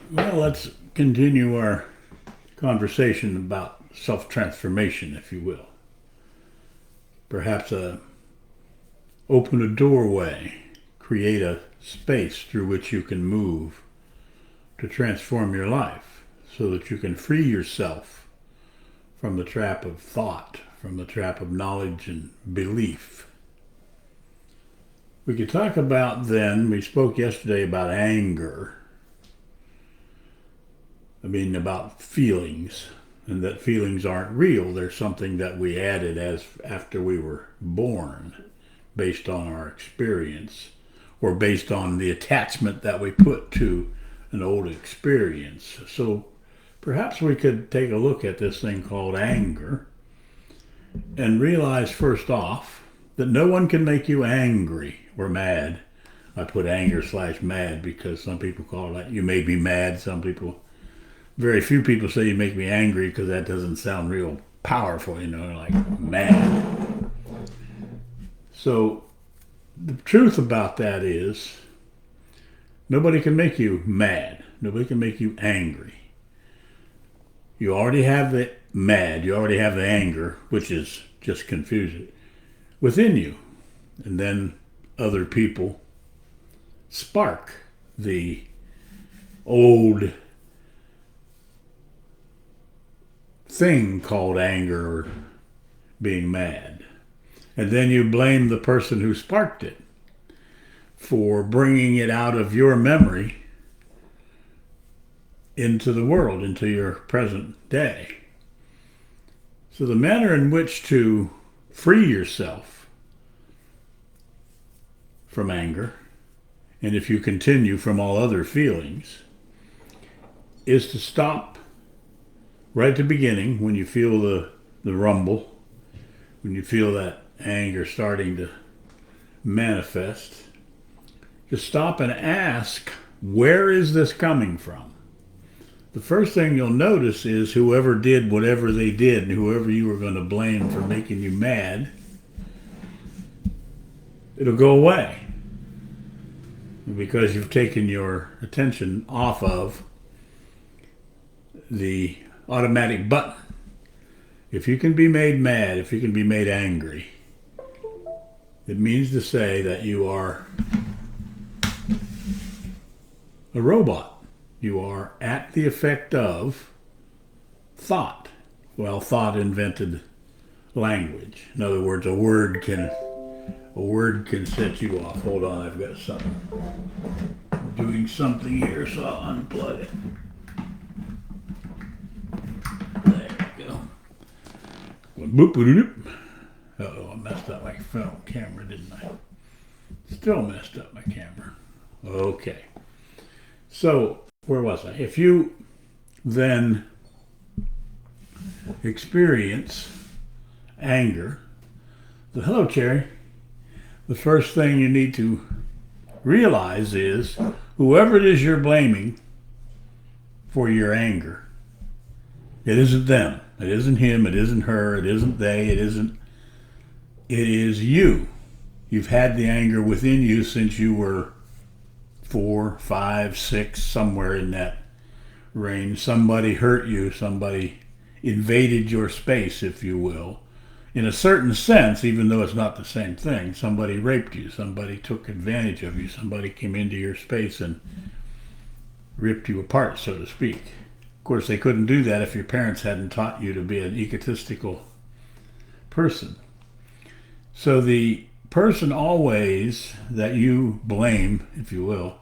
Well, let's continue our conversation about self-transformation, if you will. Perhaps open a doorway, create a space through which you can move to transform your life so that you can free yourself from the trap of thought, from the trap of knowledge and belief. We could talk about then, we spoke yesterday about anger. About feelings, and that feelings aren't real. They're something that we added as after we were born, based on our experience, or based on the attachment that we put to an old experience. So perhaps we could take a look at this thing called anger and realize first off that no one can make you angry or mad. I put anger slash mad because some people call it, you made me mad. Very few people say you make me angry because that doesn't sound real powerful, like mad. So the truth about that is nobody can make you mad. Nobody can make you angry. You already have the mad, you already have the anger, which is just confusion, within you. And then other people spark the old thing called anger or being mad. And then you blame the person who sparked it for bringing it out of your memory into the world, into your present day. So the manner in which to free yourself from anger, and if you continue from all other feelings, is to stop right at the beginning when you feel the rumble, when you feel that anger starting to manifest. Just stop and ask, where is this coming from? The first thing you'll notice is whoever did whatever they did and whoever you were going to blame for making you mad, it'll go away because you've taken your attention off of the automatic button. If you can be made mad, if you can be made angry, it means to say that you are a robot. You are at the effect of thought. Well, thought invented language. In other words, a word can set you off. Hold on, I've got something. I'm doing something here, so I'll unplug it. There we go. Boop, boop, boop. Uh-oh, I messed up my film camera, didn't I? Still messed up my camera. Okay. So, where was I? If you then experience anger, hello, Cherry. The first thing you need to realize is whoever it is you're blaming for your anger, it isn't them. It isn't him. It isn't her. It isn't they. It is you. You've had the anger within you since you were 4, 5, 6, somewhere in that range. Somebody hurt you. Somebody invaded your space, if you will. In a certain sense, even though it's not the same thing, somebody raped you. Somebody took advantage of you. Somebody came into your space and ripped you apart, so to speak. Of course, they couldn't do that if your parents hadn't taught you to be an egotistical person. So the person always that you blame, if you will,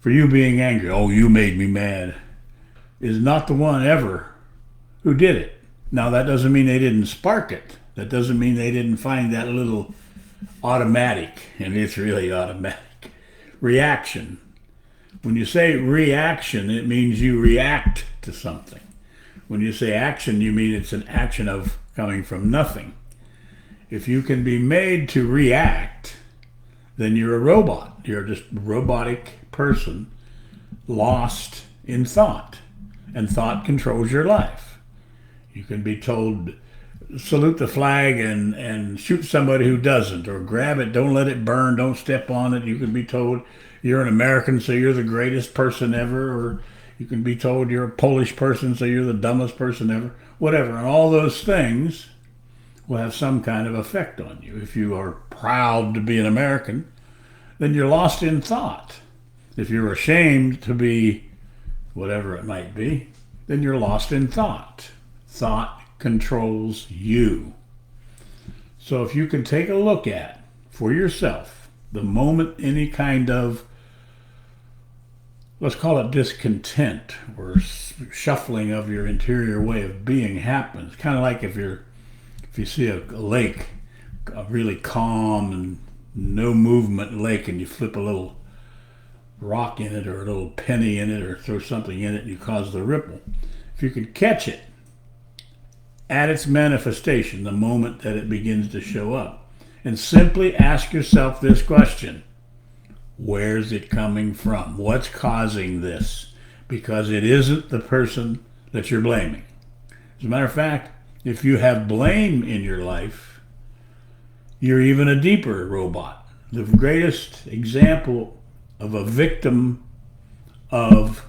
for you being angry, oh, you made me mad, is not the one ever who did it. Now, that doesn't mean they didn't spark it. That doesn't mean they didn't find that little automatic, and it's really automatic, reaction. When you say reaction, it means you react to something. When you say action, you mean it's an action of coming from nothing. If you can be made to react, then you're a robot. You're just a robotic person lost in thought, and thought controls your life. You can be told, salute the flag and shoot somebody who doesn't, or grab it, don't let it burn, don't step on it. You can be told you're an American, so you're the greatest person ever, or You can be told you're a Polish person, so you're the dumbest person ever. Whatever. And all those things will have some kind of effect on you. If you are proud to be an American, then you're lost in thought. If you're ashamed to be whatever it might be, then you're lost in thought. Thought controls you. So if you can take a look at, for yourself, the moment any kind of, let's call it discontent or shuffling of your interior way of being happens, kind of like if you see a lake, a really calm and no movement lake, and you flip a little rock in it or a little penny in it or throw something in it and you cause the ripple. If you could catch it at its manifestation, the moment that it begins to show up, and simply ask yourself this question: where's it coming from? What's causing this? Because it isn't the person that you're blaming. As a matter of fact, if you have blame in your life, you're even a deeper robot. The greatest example of a victim of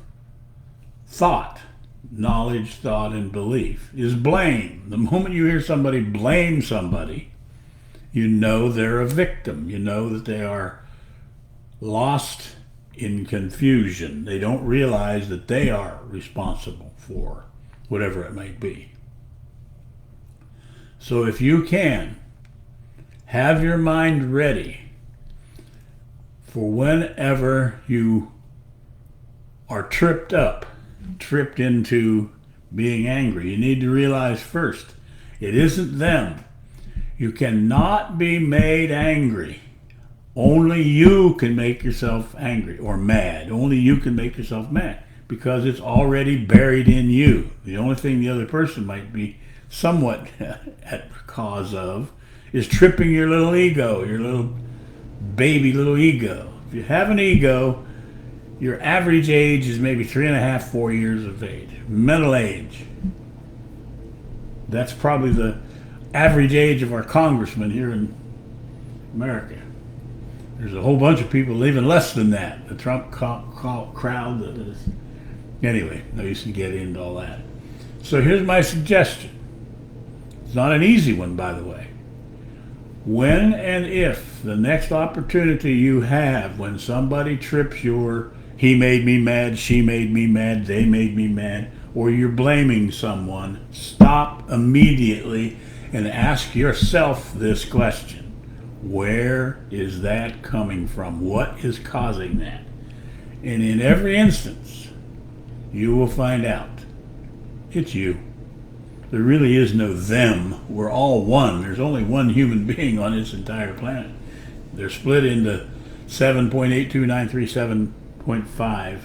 thought, knowledge, thought, and belief is blame. The moment you hear somebody blame somebody, you know they're a victim. You know that they are lost in confusion. They don't realize that they are responsible for whatever it might be. So if you can, have your mind ready for whenever you are tripped into being angry. You need to realize first, it isn't them. You cannot be made angry. Only you can make yourself angry or mad. Only you can make yourself mad because it's already buried in you. The only thing the other person might be somewhat at cause of is tripping your little ego, your little baby little ego. If you have an ego, your average age is maybe 3.5, 4 years of age. Mental age. That's probably the average age of our congressmen here in America. There's a whole bunch of people even less than that. The Trump crowd that is. Anyway, no use to get into all that. So here's my suggestion. It's not an easy one, by the way. When and if the next opportunity you have, when somebody trips your he made me mad, she made me mad, they made me mad, or you're blaming someone, stop immediately and ask yourself this question. Where is that coming from? What is causing that? And in every instance, you will find out it's you. There really is no them. We're all one. There's only one human being on this entire planet. They're split into 7.82937.5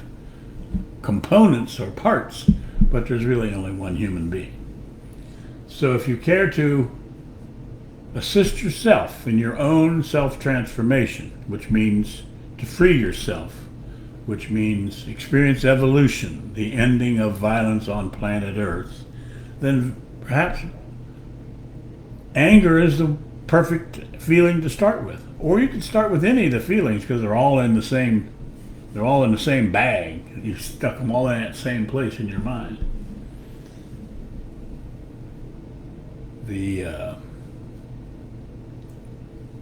components or parts, but there's really only one human being. So if you care to assist yourself in your own self-transformation, which means to free yourself, which means experience evolution, the ending of violence on planet Earth, then perhaps anger is the perfect feeling to start with. Or you can start with any of the feelings because they're all in the same bag. You've stuck them all in that same place in your mind. The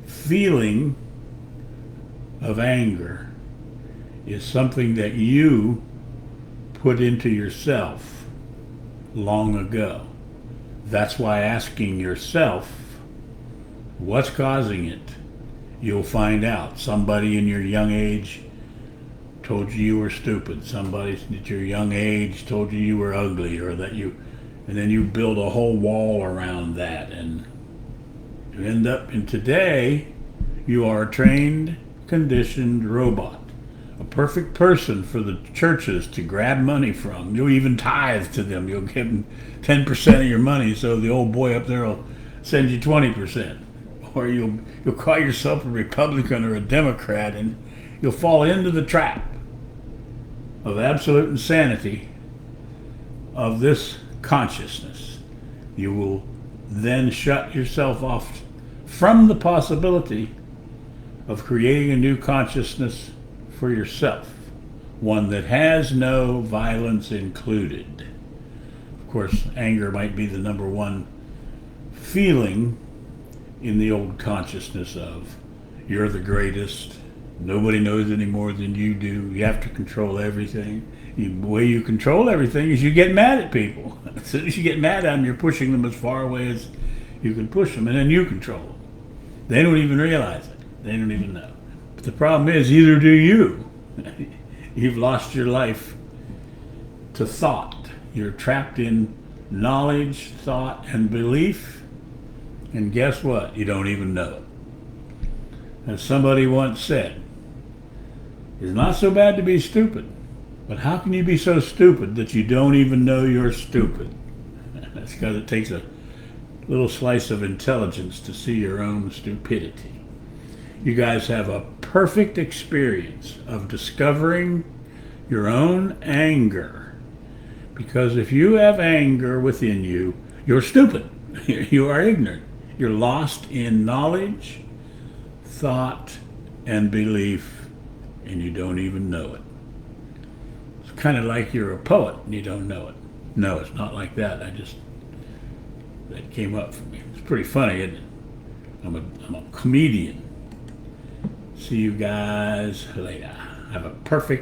feeling of anger is something that you put into yourself long ago. That's why asking yourself what's causing it, you'll find out. Somebody in your young age told you were stupid. Somebody at your young age told you were ugly, or that you, and then you build a whole wall around that, and you end up, and today you are a trained, conditioned robot. A perfect person for the churches to grab money from. You'll even tithe to them. You'll give them 10% of your money, so the old boy up there will send you 20%. Or you'll call yourself a Republican or a Democrat, and you'll fall into the trap of absolute insanity of this consciousness. You will then shut yourself off from the possibility of creating a new consciousness for yourself, one that has no violence included. Of course, anger might be the number one feeling in the old consciousness of you're the greatest, nobody knows any more than you do, you have to control everything. The way you control everything is you get mad at people. As soon as you get mad at them, you're pushing them as far away as you can push them, and then you control them. They don't even realize it. They don't even know. But the problem is, either do you. You've lost your life to thought. You're trapped in knowledge, thought, and belief. And guess what? You don't even know it. As somebody once said, it's not so bad to be stupid, but how can you be so stupid that you don't even know you're stupid? That's because it takes a little slice of intelligence to see your own stupidity. You guys have a perfect experience of discovering your own anger. Because if you have anger within you, you're stupid. You are ignorant. You're lost in knowledge, thought, and belief, and you don't even know it. It's kind of like you're a poet and you don't know it. No, it's not like that. That came up for me. It's pretty funny, isn't it? I'm a comedian. See you guys later. Have a perfect